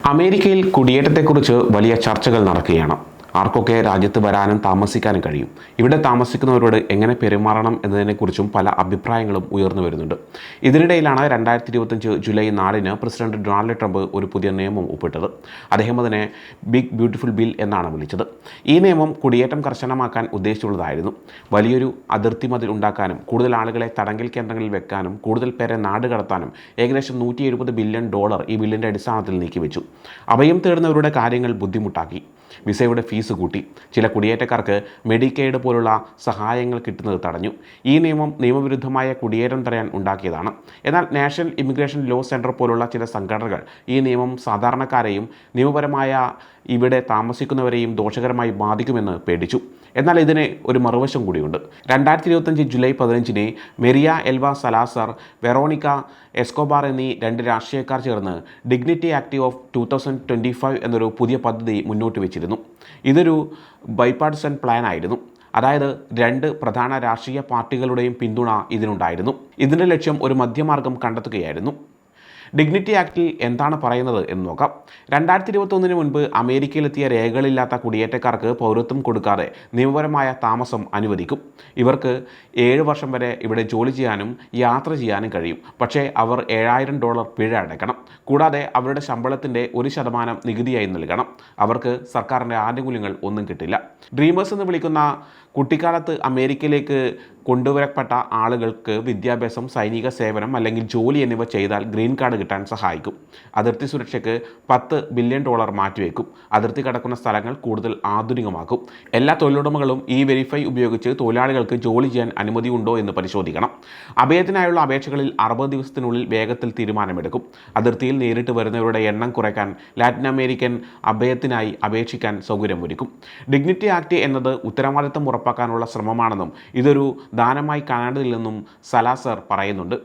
അമേരിക്കയിൽ കുടിയേറ്റത്തെക്കുറിച്ച് വലിയ ചർച്ചകൾ നടക്കുകയാണ്. ആർക്കൊക്കെ രാജ്യത്ത് വരാനും താമസിക്കാനും കഴിയും, ഇവിടെ താമസിക്കുന്നവരോട് എങ്ങനെ പെരുമാറണം എന്നതിനെക്കുറിച്ചും പല അഭിപ്രായങ്ങളും ഉയർന്നു വരുന്നുണ്ട്. ഇതിനിടയിലാണ് 2025 ജൂലൈ 4 പ്രസിഡന്റ് ഡൊണാൾഡ് ട്രംപ് ഒരു പുതിയ നിയമം ഒപ്പിട്ടത്. അദ്ദേഹം അതിനെ ബിഗ് ബ്യൂട്ടിഫുൾ ബിൽ എന്നാണ് വിളിച്ചത്. ഈ നിയമം കുടിയേറ്റം കർശനമാക്കാൻ ഉദ്ദേശിച്ചുള്ളതായിരുന്നു. വലിയൊരു അതിർത്തി മതിൽ ഉണ്ടാക്കാനും കൂടുതൽ ആളുകളെ തടങ്കൽ കേന്ദ്രങ്ങളിൽ വെക്കാനും കൂടുതൽ പേരെ നാട് കടത്താനും ഏകദേശം $170 ബില്യൺ ഈ ബില്ലിൻ്റെ അടിസ്ഥാനത്തിൽ നീക്കിവെച്ചു. അഭയം തേടുന്നവരുടെ കാര്യങ്ങൾ ബുദ്ധിമുട്ടാക്കി. വിസയുടെ ഫീസ് കൂട്ടി. ചില കുടിയേറ്റക്കാർക്ക് മെഡിക്കെയ്ഡ് പോലുള്ള സഹായങ്ങൾ കിട്ടുന്നത് തടഞ്ഞു. ഈ നിയമം നിയമവിരുദ്ധമായ കുടിയേറ്റം തടയാൻ ഉണ്ടാക്കിയതാണ്. എന്നാൽ നാഷണൽ ഇമിഗ്രേഷൻ ലോ സെൻറ്റർ പോലുള്ള ചില സംഘടനകൾ ഈ നിയമം സാധാരണക്കാരെയും നിയമപരമായ ഇവിടെ താമസിക്കുന്നവരെയും ദോഷകരമായി ബാധിക്കുമെന്ന് പേടിച്ചു. എന്നാൽ ഇതിന് ഒരു മറുവശം കൂടിയുണ്ട്. 2025 July 15 മെറിയ Elva Salasar, Veronica Escobar എന്നീ 2 രാഷ്ട്രീയക്കാർ ചേർന്ന് ഡിഗ്നിറ്റി ആക്ട് ഓഫ് 2025 എന്നൊരു പുതിയ പദ്ധതി മുന്നോട്ട് വെച്ചിരുന്നു. ഇതൊരു ബൈപാർട്ടിസൺ പ്ലാൻ ആയിരുന്നു. അതായത് 2 പ്രധാന രാഷ്ട്രീയ പാർട്ടികളുടെയും പിന്തുണ ഇതിനുണ്ടായിരുന്നു. ഇതിൻ്റെ ലക്ഷ്യം ഒരു മധ്യമാർഗം കണ്ടെത്തുകയായിരുന്നു. ഡിഗ്നിറ്റി ആക്ടിൽ എന്താണ് പറയുന്നത് എന്ന് നോക്കാം. 2021 മുൻപ് അമേരിക്കയിലെത്തിയ രേഖകളില്ലാത്ത കുടിയേറ്റക്കാർക്ക് പൗരത്വം കൊടുക്കാതെ നിയമപരമായ താമസം അനുവദിക്കും. ഇവർക്ക് 7 വർഷം വരെ ഇവിടെ ജോലി ചെയ്യാനും യാത്ര ചെയ്യാനും കഴിയും. പക്ഷേ അവർ $7,000 പിഴ അടയ്ക്കണം. കൂടാതെ അവരുടെ ശമ്പളത്തിൻ്റെ 1% നികുതിയായി നൽകണം. അവർക്ക് സർക്കാരിൻ്റെ ആനുകൂല്യങ്ങൾ ഒന്നും കിട്ടില്ല. ഡ്രീമേഴ്സ് എന്ന് വിളിക്കുന്ന കുട്ടിക്കാലത്ത് അമേരിക്കയിലേക്ക് കൊണ്ടുവരപ്പെട്ട ആളുകൾക്ക് വിദ്യാഭ്യാസം, സൈനിക സേവനം അല്ലെങ്കിൽ ജോലി എന്നിവ ചെയ്താൽ ഗ്രീൻ കാർഡ് കിട്ടാൻ സഹായിക്കും. അതിർത്തി സുരക്ഷയ്ക്ക് $10 ബില്യൺ മാറ്റിവെക്കും. അതിർത്തി കടക്കുന്ന സ്ഥലങ്ങൾ കൂടുതൽ ആധുനികമാക്കും. എല്ലാ തൊഴിലുടമകളും ഈ വെരിഫൈ ഉപയോഗിച്ച് തൊഴിലാളികൾക്ക് ജോലി ചെയ്യാൻ അനുമതി ഉണ്ടോ എന്ന് പരിശോധിക്കണം. അഭയത്തിനായുള്ള അപേക്ഷകളിൽ 60 ദിവസത്തിനുള്ളിൽ വേഗത്തിൽ തീരുമാനമെടുക്കും. അതിർത്തിയിൽ നേരിട്ട് വരുന്നവരുടെ എണ്ണം കുറയ്ക്കാൻ ലാറ്റിൻ അമേരിക്കൻ അഭയത്തിനായി അപേക്ഷിക്കാൻ സൗകര്യമൊരുക്കും. ഡിഗ്നിറ്റി ആക്ട് എന്നത് ഉത്തരവാദിത്തം ഉറപ്പാക്കാനുള്ള ശ്രമമാണെന്നും ഇതൊരു ദാനമായി കാണേണ്ടതില്ലെന്നും സലാസർ പറയുന്നുണ്ട്.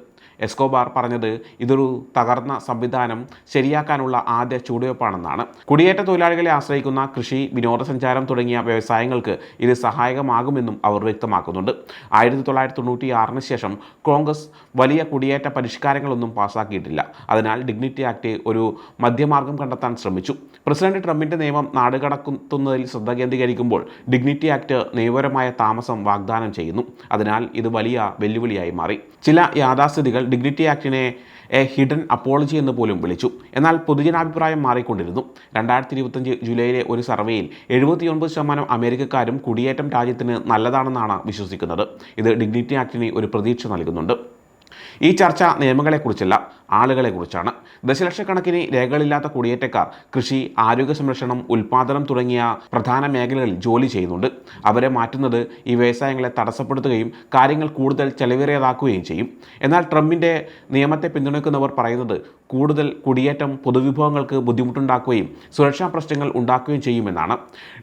എസ്കോബാർ പറഞ്ഞത് ഇതൊരു തകർന്ന സംവിധാനം ശരിയാക്കാനുള്ള ആദ്യ ചുവടുവയ്പ്പാണെന്നാണ്. കുടിയേറ്റ തൊഴിലാളികളെ ആശ്രയിക്കുന്ന കൃഷി, വിനോദസഞ്ചാരം തുടങ്ങിയ വ്യവസായങ്ങൾക്ക് ഇത് സഹായകമാകുമെന്നും അവർ വ്യക്തമാക്കുന്നുണ്ട്. 1996 ശേഷം കോൺഗ്രസ് വലിയ കുടിയേറ്റ പരിഷ്കാരങ്ങളൊന്നും പാസ്സാക്കിയിട്ടില്ല. അതിനാൽ ഡിഗ്നിറ്റി ആക്ട് ഒരു മധ്യമാർഗം കണ്ടെത്താൻ ശ്രമിച്ചു. പ്രസിഡന്റ് ട്രംപിൻ്റെ നിയമം നാടുകടത്തുന്നതിൽ ശ്രദ്ധ കേന്ദ്രീകരിക്കുമ്പോൾ ഡിഗ്നിറ്റി ആക്ട് നിയമപരമായ താമസം വാഗ്ദാനം ചെയ്യുന്നു. അതിനാൽ ഇത് വലിയ വെല്ലുവിളിയായി മാറി. ചില യാഥാസ്ഥിതികൾ ഡിഗ്നിറ്റി ആക്ടിനെ ഹിഡൻ അപ്പോളജി എന്ന് പോലും വിളിച്ചു. എന്നാൽ പൊതുജനാഭിപ്രായം മാറിക്കൊണ്ടിരുന്നു. 2025 ജൂലൈയിലെ ഒരു സർവേയിൽ 79% അമേരിക്കക്കാരും കുടിയേറ്റം രാജ്യത്തിന് നല്ലതാണെന്നാണ് വിശ്വസിക്കുന്നത്. ഇത് ഡിഗ്നിറ്റി ആക്ടിന് ഒരു പ്രതീക്ഷ നൽകുന്നുണ്ട്. ഈ ചർച്ച നിയമങ്ങളെക്കുറിച്ചല്ല, ആളുകളെക്കുറിച്ചാണ്. ദശലക്ഷക്കണക്കിന് രേഖകളില്ലാത്ത കുടിയേറ്റക്കാർ കൃഷി, ആരോഗ്യ സംരക്ഷണം, ഉൽപ്പാദനം തുടങ്ങിയ പ്രധാന മേഖലകളിൽ ജോലി ചെയ്യുന്നുണ്ട്. അവരെ മാറ്റുന്നത് ഈ വ്യവസായങ്ങളെ തടസ്സപ്പെടുത്തുകയും കാര്യങ്ങൾ കൂടുതൽ ചെലവേറിയതാക്കുകയും ചെയ്യും. എന്നാൽ ട്രംപിൻ്റെ നിയമത്തെ പിന്തുണയ്ക്കുന്നവർ പറയുന്നത് കൂടുതൽ കുടിയേറ്റം പൊതുവിഭവങ്ങൾക്ക് ബുദ്ധിമുട്ടുണ്ടാക്കുകയും സുരക്ഷാ പ്രശ്നങ്ങൾ ഉണ്ടാക്കുകയും ചെയ്യുമെന്നാണ്.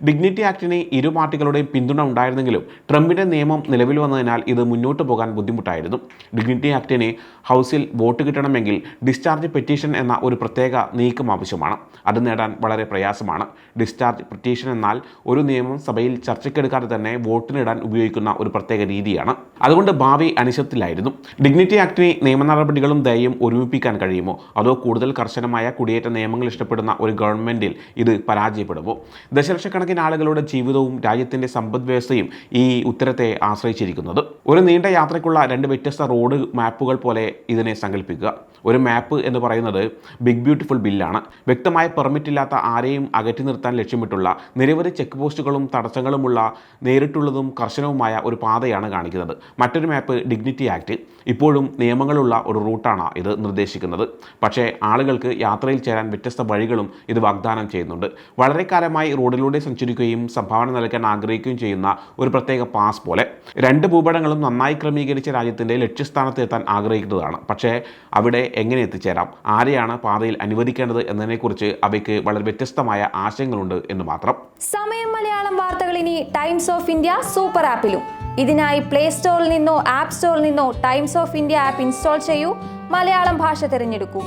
ഡിഗ്നിറ്റി ആക്ടിന് ഇരു പാർട്ടികളുടെയും പിന്തുണ ഉണ്ടായിരുന്നെങ്കിലും ട്രംപിൻ്റെ നിയമം നിലവിൽ വന്നതിനാൽ ഇത് മുന്നോട്ട് പോകാൻ ബുദ്ധിമുട്ടായിരുന്നു. ഡിഗ്നിറ്റി ആക്ടിന് ഹൗസിൽ വോട്ട് കിട്ടണമെങ്കിൽ ഡിസ്ചാർജ് പെറ്റീഷൻ എന്ന ഒരു പ്രത്യേക നീക്കം ആവശ്യമാണ്. അത് നേടാൻ വളരെ പ്രയാസമാണ്. ഡിസ്ചാർജ് പെറ്റീഷൻ എന്നാൽ ഒരു നിയമം സഭയിൽ ചർച്ചയ്ക്കെടുക്കാതെ തന്നെ വോട്ടിനിടാൻ ഉപയോഗിക്കുന്ന ഒരു പ്രത്യേക രീതിയാണ്. അതുകൊണ്ട് ഭാവി അനിശ്ചിതത്തിലായിരുന്നു. ഡിഗ്നിറ്റി ആക്ടിന് നിയമ നടപടികളും ദയയും ഒരുമിപ്പിക്കാൻ കഴിയുമോ, അതോ കൂടുതൽ കർശനമായ കുടിയേറ്റ നിയമങ്ങൾ ഇഷ്ടപ്പെടുന്ന ഒരു ഗവൺമെൻറ്റിൽ ഇത് പരാജയപ്പെടുമോ? ദശലക്ഷക്കണക്കിന് ആളുകളുടെ ജീവിതവും രാജ്യത്തിൻ്റെ സമ്പദ് വ്യവസ്ഥയും ഈ ഉത്തരത്തെ ആശ്രയിച്ചിരിക്കുന്നത്. ഒരു നീണ്ട യാത്രയ്ക്കുള്ള 2 വ്യത്യസ്ത റോഡ് മാപ്പുകൾ പോലെ ഇതിനെ സങ്കല്പിക്കുക. ഒരു മാപ്പ് എന്ന് പറയുന്നത് ബിഗ് ബ്യൂട്ടിഫുൾ ബില്ലാണ്. വ്യക്തമായ പെർമിറ്റ് ഇല്ലാത്ത ആരെയും അകറ്റി നിർത്താൻ ലക്ഷ്യമിട്ടുള്ള നിരവധി ചെക്ക് പോസ്റ്റുകളും തടസ്സങ്ങളുമുള്ള നേരിട്ടുള്ളതും കർശനവുമായ ഒരു പാതയാണ് കാണിക്കുന്നത്. മറ്റൊരു മാപ്പ് ഡിഗ്നിറ്റി ആക്ട്. ഇപ്പോഴും നിയമങ്ങളുള്ള ഒരു റൂട്ടാണ് ഇത് നിർദ്ദേശിക്കുന്നത്. പക്ഷേ ആളുകൾക്ക് യാത്രയിൽ ചേരാൻ വ്യത്യസ്ത വഴികളും ഇത് വാഗ്ദാനം ചെയ്യുന്നുണ്ട്. വളരെ കാലമായി റോഡിലൂടെ സഞ്ചരിക്കുകയും സംഭാവന നൽകാൻ ആഗ്രഹിക്കുകയും ചെയ്യുന്ന ഒരു പ്രത്യേക പാസ് പോലെ. 2 ഭൂപടങ്ങളും നന്നായി ക്രമീകരിച്ച രാജ്യത്തിൻ്റെ ലക്ഷ്യസ്ഥാനത്ത് എത്താൻ ആഗ്രഹിക്കുന്നതാണ്. പക്ഷേ അവിടെ എങ്ങനെ എത്തിച്ചേരാം, ആരെയാണ് പാതയിൽ അനുവദിക്കേണ്ടത് എന്നതിനെക്കുറിച്ച് അവയ്ക്ക് വളരെ വ്യത്യസ്തമായ ആശയങ്ങളുണ്ട് എന്ന് മാത്രം. സമയം മലയാളം വാർത്തകൾ ഇനി ടൈംസ് ഓഫ് ഇന്ത്യ സൂപ്പർ ആപ്പിലും. ഇതിനായി പ്ലേ സ്റ്റോറിൽ നിന്നോ ആപ്പ് സ്റ്റോറിൽ നിന്നോ times of India app install ചെയ്യൂ. മലയാളം ഭാഷ തിരഞ്ഞെടുക്കൂ.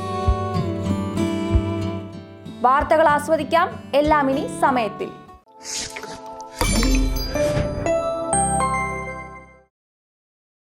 വാർത്തകൾ ആസ്വദിക്കാം, എല്ലാം ഇനി സമയത്തിൽ.